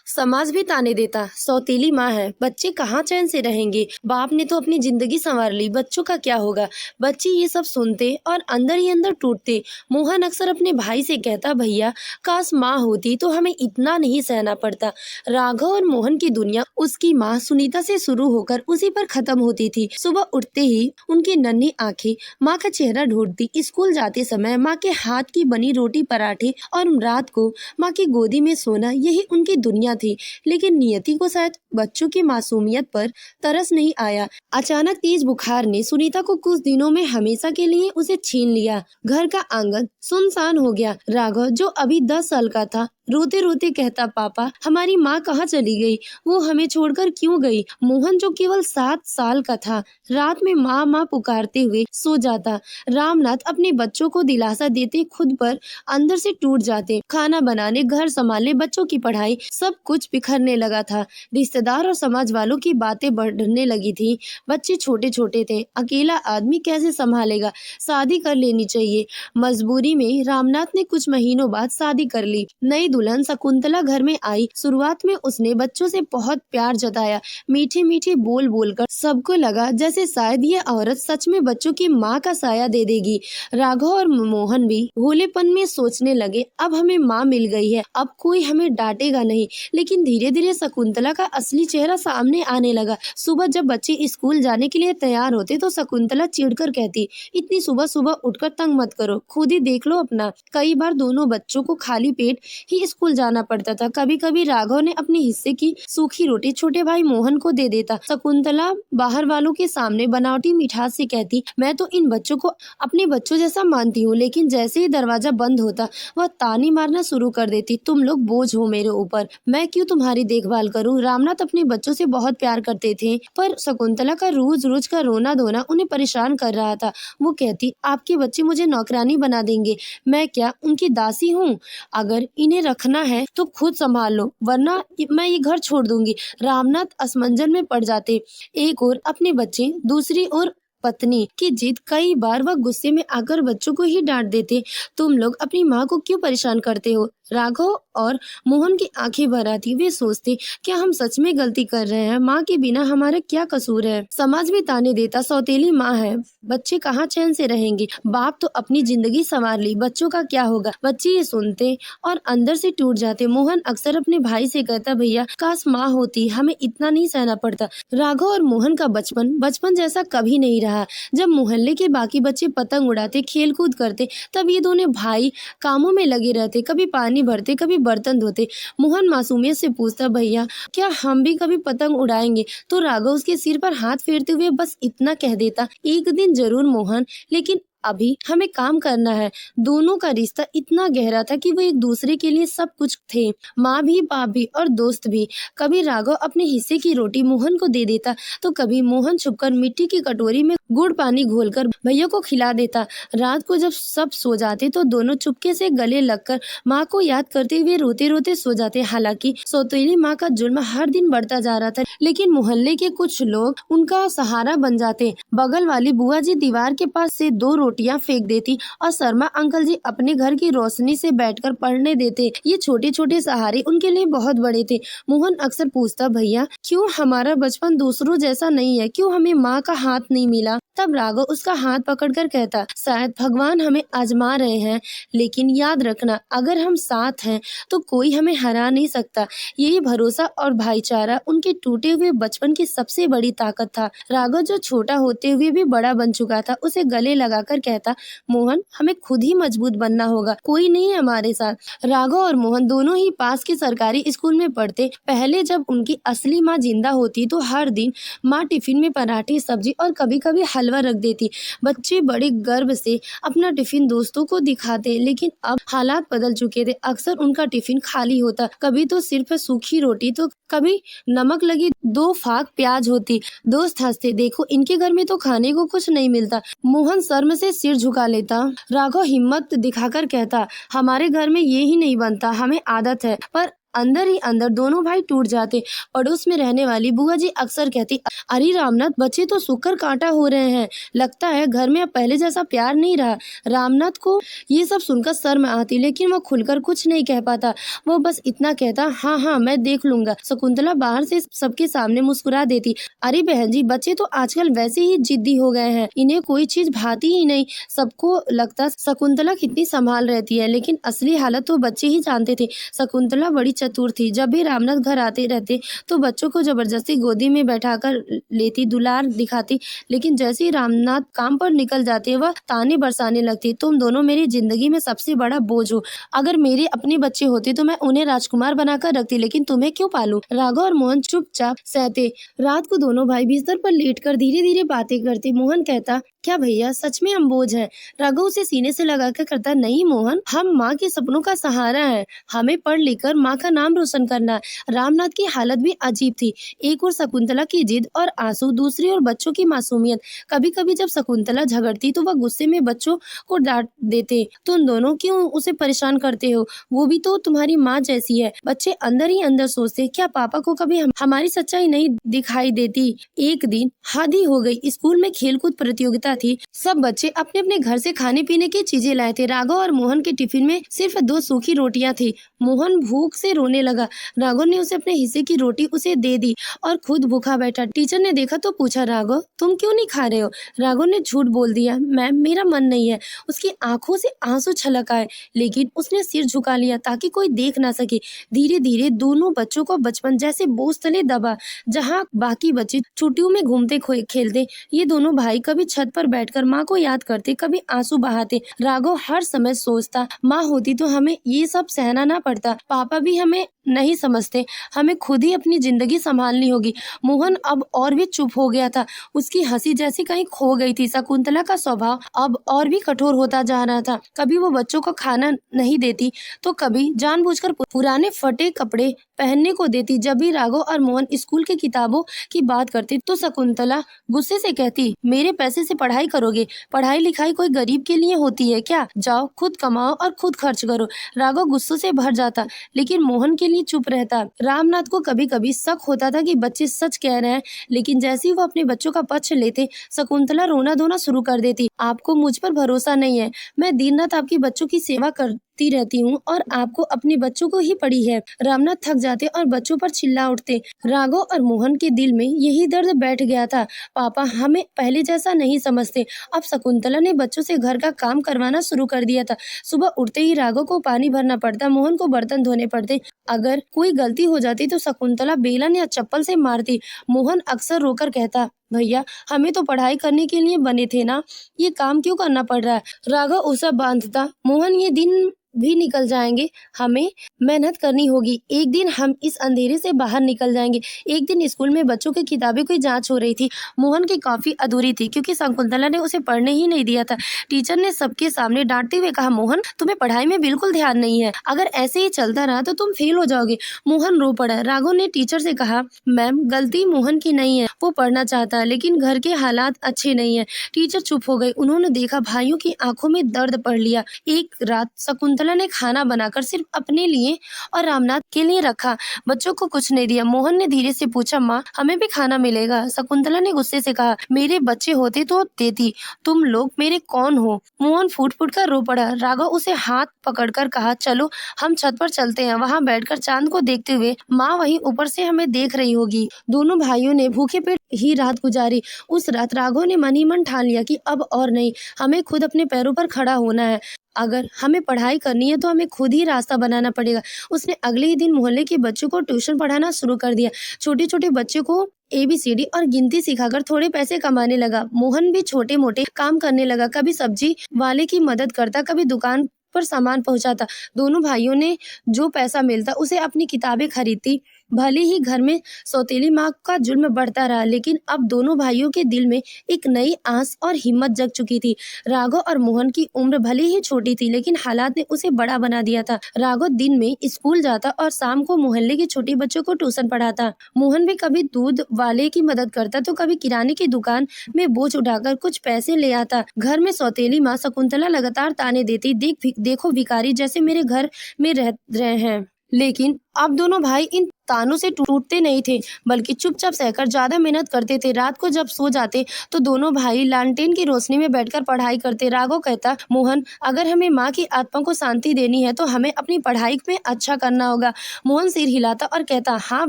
समाज भी ताने देता, सौतेली माँ है, बच्चे कहाँ चैन से रहेंगे। बाप ने तो अपनी जिंदगी संवार ली, बच्चों का क्या होगा। बच्चे ये सब सुनते और अंदर ही अंदर टूटते। मोहन अक्सर अपने भाई से कहता, भैया काश माँ होती तो हमें इतना नहीं सहना पड़ता। राघव और मोहन की दुनिया उसकी माँ सुनीता से शुरू होकर उसी पर खत्म होती थी। सुबह उठते ही उनकी नन्ही आंखें माँ का चेहरा ढूंढती। स्कूल जाते समय माँ के हाथ की बनी रोटी पराठे और रात को माँ की गोदी में सोना, यही उनकी दुनिया थी। लेकिन नियति को शायद बच्चों की मासूमियत पर तरस नहीं आया। अचानक तेज बुखार ने सुनीता को कुछ दिनों में हमेशा के लिए उसे छीन लिया। घर का आंगन सुनसान हो गया। राघव जो अभी 10 साल का था, रोते रोते कहता, पापा हमारी माँ कहाँ चली गई, वो हमें छोड़कर क्यों गई। मोहन जो केवल 7 साल का था, रात में माँ माँ पुकारते हुए सो जाता। रामनाथ अपने बच्चों को दिलासा देते खुद पर अंदर से टूट जाते। खाना बनाने, घर संभालने, बच्चों की पढ़ाई, सब कुछ बिखरने लगा था। रिश्तेदार और समाज वालों की बातें बढ़ने लगी थी। बच्चे छोटे छोटे थे, अकेला आदमी कैसे संभालेगा, शादी कर लेनी चाहिए। मजबूरी में रामनाथ ने कुछ महीनों बाद शादी कर ली। नई दुल्हन शकुंतला घर में आई। शुरुआत में उसने बच्चों से बहुत प्यार जताया, मीठे मीठे बोल बोलकर सबको लगा जैसे शायद ये औरत सच में बच्चों की माँ का साया दे देगी। राघव और मोहन भी भोलेपन में सोचने लगे, अब हमें माँ मिल गई है, अब कोई हमें डांटेगा नहीं। लेकिन धीरे धीरे शकुंतला का असली चेहरा सामने आने लगा। सुबह जब बच्चे स्कूल जाने के लिए तैयार होते तो शकुंतला चिढ़कर कहती, इतनी सुबह सुबह उठकर तंग मत करो, खुद ही देख लो अपना। कई बार दोनों बच्चों को खाली पेट ही स्कूल जाना पड़ता था। कभी कभी राघव ने अपने हिस्से की सूखी रोटी छोटे भाई मोहन को दे देता। शकुंतला बाहर वालों के सामने बनावटी मिठास से कहती, मैं तो इन बच्चों को अपने बच्चों जैसा मानती हूँ, लेकिन जैसे ही दरवाजा बंद होता वह ताने मारना शुरू कर देती, तुम लोग बोझ हो मेरे ऊपर, मैं क्यों तुम्हारी देखभाल करूँ। रामनाथ अपने बच्चों से बहुत प्यार करते थे, पर शकुंतला का रोज रोज का रोना धोना उन्हें परेशान कर रहा था। वो कहती, आपके बच्चे मुझे नौकरानी बना देंगे, मैं क्या उनकी दासी हूँ। अगर इन्हें रखना है तो खुद संभाल लो, वरना मैं ये घर छोड़ दूंगी। रामनाथ असमंजस में पड़ जाते। एक ओर अपने बच्चे, दूसरी ओर पत्नी की जिद। कई बार वह गुस्से में आकर बच्चों को ही डांट देते, तुम लोग अपनी माँ को क्यों परेशान करते हो। राघव और मोहन की आंखें भर आती। वे सोचते, क्या हम सच में गलती कर रहे हैं, माँ के बिना हमारा क्या कसूर है। समाज भी ताने देता, सौतेली माँ है, बच्चे कहाँ चैन से रहेंगे। बाप तो अपनी जिंदगी संवार ली, बच्चों का क्या होगा। बच्चे ये सुनते और अंदर से टूट जाते। मोहन अक्सर अपने भाई से कहता, भैया काश माँ होती, हमें इतना नहीं सहना पड़ता। राघव और मोहन का बचपन जैसा कभी नहीं रहा। जब मोहल्ले के बाकी बच्चे पतंग उड़ाते, खेल कूद करते, तब ये दोनों भाई कामों में लगे रहते, कभी पानी भरते, कभी बर्तन धोते। मोहन मासूमियत से पूछता, भैया क्या हम भी कभी पतंग उड़ाएंगे। तो राघव उसके सिर पर हाथ फेरते हुए बस इतना कह देता, एक दिन जरूर मोहन, लेकिन अभी हमें काम करना है। दोनों का रिश्ता इतना गहरा था कि वो एक दूसरे के लिए सब कुछ थे, माँ भी, बाप भी और दोस्त भी। कभी राघव अपने हिस्से की रोटी मोहन को दे देता, तो कभी मोहन छुपकर मिट्टी की कटोरी में गुड़ पानी घोलकर भैया को खिला देता। रात को जब सब सो जाते तो दोनों चुपके से गले लगकर माँ को याद करते हुए रोते रोते सो जाते। हालांकि सौतेली माँ का जुल्म हर दिन बढ़ता जा रहा था, लेकिन मोहल्ले के कुछ लोग उनका सहारा बन जाते। बगल वाली बुआ जी दीवार के पास से 2 रोटियां फेंक देती और शर्मा अंकल जी अपने घर की रोशनी से बैठकर पढ़ने देते। ये छोटे छोटे सहारे उनके लिए बहुत बड़े थे। मोहन अक्सर पूछता, भैया क्यों हमारा बचपन दूसरों जैसा नहीं है, क्यों हमें माँ का हाथ नहीं मिला। तब राघव उसका हाथ पकड़कर कहता, शायद भगवान हमें आजमा रहे हैं, लेकिन याद रखना अगर हम साथ हैं तो कोई हमें हरा नहीं सकता। यही भरोसा और भाईचारा उनके टूटे हुए बचपन की सबसे बड़ी ताकत था। राघव जो छोटा होते हुए भी बड़ा बन चुका था, उसे गले लगाकर कहता, मोहन हमें खुद ही मजबूत बनना होगा, कोई नहीं है हमारे साथ। राघव और मोहन दोनों ही पास के सरकारी स्कूल में पढ़ते। पहले जब उनकी असली माँ जिंदा होती तो हर दिन माँ टिफिन में पराठे, सब्जी और कभी कभी हलवा रख देती। बच्चे बड़े गर्व से अपना टिफिन दोस्तों को दिखाते, लेकिन अब हालात बदल चुके थे। अक्सर उनका टिफिन खाली होता, कभी तो सिर्फ सूखी रोटी तो कभी नमक लगी 2 फाक प्याज होती। दोस्त हंसते, देखो इनके घर में तो खाने को कुछ नहीं मिलता। मोहन शर्म से सिर झुका लेता। राघव हिम्मत दिखाकर कहता, हमारे घर में ये ही नहीं बनता, हमें आदत है। पर अंदर ही अंदर दोनों भाई टूट जाते। पड़ोस में रहने वाली बुआ जी अक्सर कहती, अरे रामनाथ, बच्चे तो सूखकर कांटा हो रहे हैं, लगता है घर में अब पहले जैसा प्यार नहीं रहा। रामनाथ को ये सब सुनकर शर्म आती, लेकिन वो खुलकर कुछ नहीं कह पाता। वो बस इतना कहता, हाँ हाँ मैं देख लूंगा। शकुंतला बाहर से सबके सामने मुस्कुरा देती, अरे बहन जी, बच्चे तो आजकल वैसे ही जिद्दी हो गए हैं, इन्हें कोई चीज भाती ही नहीं। सबको लगता शकुंतला कितनी संभाल रहती है, लेकिन असली हालत तो बच्चे ही जानते थे। शकुंतला बड़ी चतुर थी। जब भी रामनाथ घर आते रहते तो बच्चों को जबरदस्ती गोदी में बैठाकर लेती, दुलार दिखाती, लेकिन जैसे ही रामनाथ काम पर निकल जाते वह ताने बरसाने लगती, तुम दोनों मेरी जिंदगी में सबसे बड़ा बोझ हो। अगर मेरे अपने बच्चे होते तो मैं उन्हें राजकुमार बनाकर रखती, लेकिन तुम्हें क्यों पालूं। राघव और मोहन चुपचाप सहते। रात को दोनों भाई बिस्तर पर लेटकर धीरे धीरे बातें करते। मोहन कहता, क्या भैया सच में हम बोझ हैं? राघव उसे सीने से लगाकर करता, नहीं मोहन, हम माँ के सपनों का सहारा है, हमें पढ़ लिखकर माँ का नाम रोशन करना है। रामनाथ की हालत भी अजीब थी, एक और शकुंतला की जिद और आंसू, दूसरी ओर बच्चों की मासूमियत। कभी कभी जब शकुंतला झगड़ती तो वह गुस्से में बच्चों को डांट देते, तुम दोनों क्यों उसे परेशान करते हो, वो भी तो तुम्हारी माँ जैसी है। बच्चे अंदर ही अंदर सोचते, क्या पापा को कभी हमारी सच्चाई नहीं दिखाई देती। एक दिन हद ही हो गई, स्कूल में खेलकूद प्रतियोगिता थी। सब बच्चे अपने अपने घर से खाने पीने की चीजें लाए थे। राघव और मोहन के टिफिन में सिर्फ 2 सूखी रोटियां थी। मोहन भूख से रोने लगा। राघव ने उसे अपने हिस्से की रोटी उसे दे दी और खुद भूखा बैठा। टीचर ने देखा तो पूछा, राघव तुम क्यों नहीं खा रहे हो? राघव ने झूठ बोल दिया, मैम मेरा मन नहीं है। उसकी आंखों से आंसू छलक आए, लेकिन उसने सिर झुका लिया ताकि कोई देख ना सके। धीरे धीरे दोनों बच्चों को बचपन जैसे बोझ तले दबा। जहाँ बाकी बच्चे छुट्टियों में घूमते खेलते, ये दोनों भाई कभी छत पर बैठकर माँ को याद करते, कभी आंसू बहाते। राघव हर समय सोचता, माँ होती तो हमें ये सब सहना ना पड़ता, पापा भी हमें नहीं समझते, हमें खुद ही अपनी जिंदगी संभालनी होगी। मोहन अब और भी चुप हो गया था, उसकी हंसी जैसी कहीं खो गई थी। शकुंतला का स्वभाव अब और भी कठोर होता जा रहा था। कभी वो बच्चों को खाना नहीं देती तो कभी जानबूझकर पुराने फटे कपड़े पहनने को देती। जब भी राघव और मोहन स्कूल की किताबों की बात करते तो शकुंतला गुस्से से कहती, मेरे पैसे से पढ़ाई करोगे? पढ़ाई लिखाई कोई गरीब के लिए होती है क्या? जाओ खुद कमाओ और खुद खर्च करो। राघव गुस्से से भर जाता, लेकिन मोहन के लिए चुप रहता। रामनाथ को कभी कभी शक होता था कि बच्चे सच कह रहे हैं, लेकिन जैसे ही वो अपने बच्चों का पक्ष लेते, शकुंतला रोना धोना शुरू कर देती। आपको मुझ पर भरोसा नहीं है, मैं दिन रात आपके बच्चों की सेवा करती रहती हूँ और आपको अपने बच्चों को ही पड़ी है। रामनाथ थक जाते और बच्चों पर चिल्ला उठते। राघव और मोहन के दिल में यही दर्द बैठ गया था, पापा हमें पहले जैसा नहीं समझते। अब शकुंतला ने बच्चों से घर का काम करवाना शुरू कर दिया था। सुबह उठते ही राघव को पानी भरना पड़ता, मोहन को बर्तन धोने पड़ते। अगर कोई गलती हो जाती तो शकुंतला बेलन या चप्पल से मारती। मोहन अक्सर रोकर कहता, भैया हमें तो पढ़ाई करने के लिए बने थे ना, ये काम क्यों करना पड़ रहा है? राघव उसे बांधता, मोहन ये दिन भी निकल जाएंगे, हमें मेहनत करनी होगी, एक दिन हम इस अंधेरे से बाहर निकल जाएंगे। एक दिन स्कूल में बच्चों की किताबें की जांच हो रही थी। मोहन की कॉपी अधूरी थी क्योंकि शकुंतला ने उसे पढ़ने ही नहीं दिया था। टीचर ने सबके सामने डांटते हुए कहा, मोहन तुम्हें पढ़ाई में बिल्कुल ध्यान नहीं है, अगर ऐसे ही चलता रहा तो तुम फेल हो जाओगे। मोहन रो पड़ा। राघव ने टीचर से कहा, मैम गलती मोहन की नहीं है, वो पढ़ना चाहता है लेकिन घर के हालात अच्छे नहीं है। टीचर चुप हो गई। उन्होंने देखा भाइयों की आंखों में दर्द पढ़ लिया। एक रात शकुंतला ने खाना बनाकर सिर्फ अपने लिए और रामनाथ के लिए रखा, बच्चों को कुछ नहीं दिया। मोहन ने धीरे से पूछा, माँ हमें भी खाना मिलेगा? शकुंतला ने गुस्से से कहा, मेरे बच्चे होते तो देती, तुम लोग मेरे कौन हो? मोहन फूट फूट कर रो पड़ा। राघव उसे हाथ पकड़कर कहा, चलो हम छत पर चलते हैं, वहाँ बैठकर चांद को देखते हुए माँ वहीं ऊपर से हमें देख रही होगी। दोनों भाइयों ने भूखे पेट ही रात गुजारी। उस रात राघव ने मन ही मन ठान लिया कि अब और नहीं, हमें खुद अपने पैरों पर खड़ा होना है। अगर हमें पढ़ाई करनी है तो हमें खुद ही रास्ता बनाना पड़ेगा। उसने अगले ही दिन मोहल्ले के बच्चों को ट्यूशन पढ़ाना शुरू कर दिया। छोटे छोटे बच्चे को ABCD और गिनती सिखाकर थोड़े पैसे कमाने लगा। मोहन भी छोटे मोटे काम करने लगा, कभी सब्जी वाले की मदद करता, कभी दुकान पर सामान पहुंचाता। दोनों भाइयों ने जो पैसा मिलता उसे अपनी किताबें खरीदती। भले ही घर में सौतेली माँ का जुल्म बढ़ता रहा, लेकिन अब दोनों भाइयों के दिल में एक नई आस और हिम्मत जग चुकी थी। राघव और मोहन की उम्र भले ही छोटी थी, लेकिन हालात ने उसे बड़ा बना दिया था। राघव दिन में स्कूल जाता और शाम को मोहल्ले के छोटे बच्चों को ट्यूशन पढ़ाता। मोहन भी कभी दूध वाले की मदद करता तो कभी किराने की दुकान में बोझ उठाकर कुछ पैसे ले आता। घर में सौतेली माँ शकुंतला लगातार ताने देती, देखो भिखारी जैसे मेरे घर में रह रहे हैं। लेकिन अब दोनों भाई इन तानों से टूटते नहीं थे, बल्कि चुपचाप सहकर ज्यादा मेहनत करते थे। रात को जब सो जाते तो दोनों भाई लालटेन की रोशनी में बैठकर पढ़ाई करते। राघव कहता, मोहन, अगर हमें माँ की आत्मा को शांति देनी है तो हमें अपनी पढ़ाई में अच्छा करना होगा। मोहन सिर हिलाता और कहता, हाँ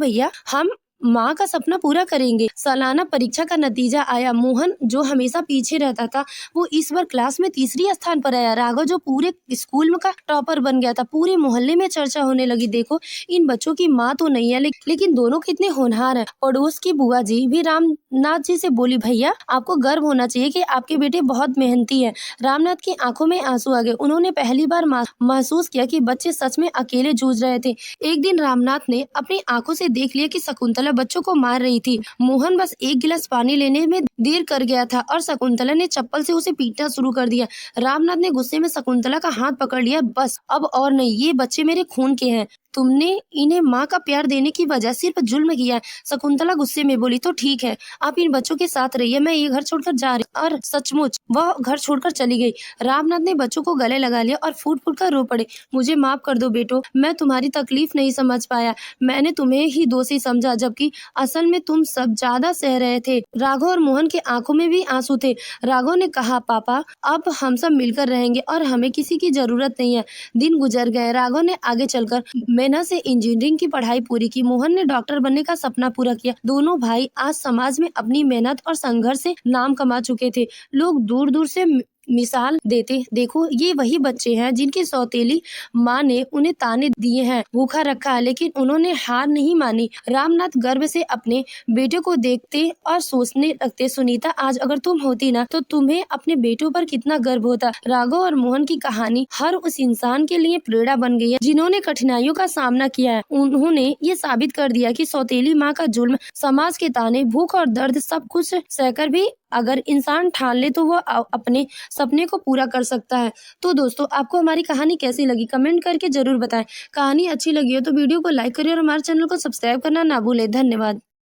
भैया, हम माँ का सपना पूरा करेंगे। सालाना परीक्षा का नतीजा आया। मोहन, जो हमेशा पीछे रहता था, वो इस बार क्लास में तीसरी स्थान पर आया। राघव, जो पूरे स्कूल में का टॉपर बन गया था, पूरे मोहल्ले में चर्चा होने लगी। देखो, इन बच्चों की माँ तो नहीं है, लेकिन दोनों कितने होनहार हैं। पड़ोस की बुआ जी भी रामनाथ जी से बोली, भैया, आपको गर्व होना चाहिए कि आपके बेटे बहुत मेहनती है। रामनाथ की आंखों में आंसू आ गए। उन्होंने पहली बार महसूस किया कि बच्चे सच में अकेले जूझ रहे थे। एक दिन रामनाथ ने अपनी आंखों से देख लिया कि शकुंतला बच्चों को मार रही थी। मोहन बस एक गिलास पानी लेने में देर कर गया था और शकुंतला ने चप्पल से उसे पीटना शुरू कर दिया। रामनाथ ने गुस्से में शकुंतला का हाथ पकड़ लिया। बस, अब और नहीं, ये बच्चे मेरे खून के हैं। तुमने इन्हें माँ का प्यार देने की वजह सिर्फ जुल्म किया है। शकुंतला गुस्से में बोली, तो ठीक है, आप इन बच्चों के साथ रहिए, मैं ये घर छोड़कर जा रही हूँ। और सचमुच वह घर छोड़कर चली गई। रामनाथ ने बच्चों को गले लगा लिया और फूट फूट कर रो पड़े। मुझे माफ कर दो बेटो, मैं तुम्हारी तकलीफ नहीं समझ पाया। मैंने तुम्हें ही दोषी समझा, जबकि असल में तुम सब ज्यादा सह रहे थे। राघव और मोहन की आंखों में भी आंसू थे। राघव ने कहा, पापा, अब हम सब मिलकर रहेंगे और हमें किसी की जरूरत नहीं है। दिन गुजर गए। राघव ने आगे चलकर मेहनत से इंजीनियरिंग की पढ़ाई पूरी की। मोहन ने डॉक्टर बनने का सपना पूरा किया। दोनों भाई आज समाज में अपनी मेहनत और संघर्ष से नाम कमा चुके थे। लोग दूर दूर से मिसाल देते, देखो, ये वही बच्चे हैं जिनकी सौतेली माँ ने उन्हें ताने दिए हैं, भूखा रखा है, लेकिन उन्होंने हार नहीं मानी। रामनाथ गर्व से अपने बेटे को देखते और सोचने लगते, सुनीता, आज अगर तुम होती ना तो तुम्हें अपने बेटों पर कितना गर्व होता। राघव और मोहन की कहानी हर उस इंसान के लिए प्रेरणा बन गई है जिन्होंने कठिनाइयों का सामना किया है। उन्होंने ये साबित कर दिया कि सौतेली माँ का जुल्म, समाज के ताने, भूख और दर्द सब कुछ सहकर भी अगर इंसान ठान ले तो वो अपने सपने को पूरा कर सकता है। तो दोस्तों, आपको हमारी कहानी कैसी लगी कमेंट करके जरूर बताएं। कहानी अच्छी लगी हो तो वीडियो को लाइक करिए और हमारे चैनल को सब्सक्राइब करना ना भूलें। धन्यवाद।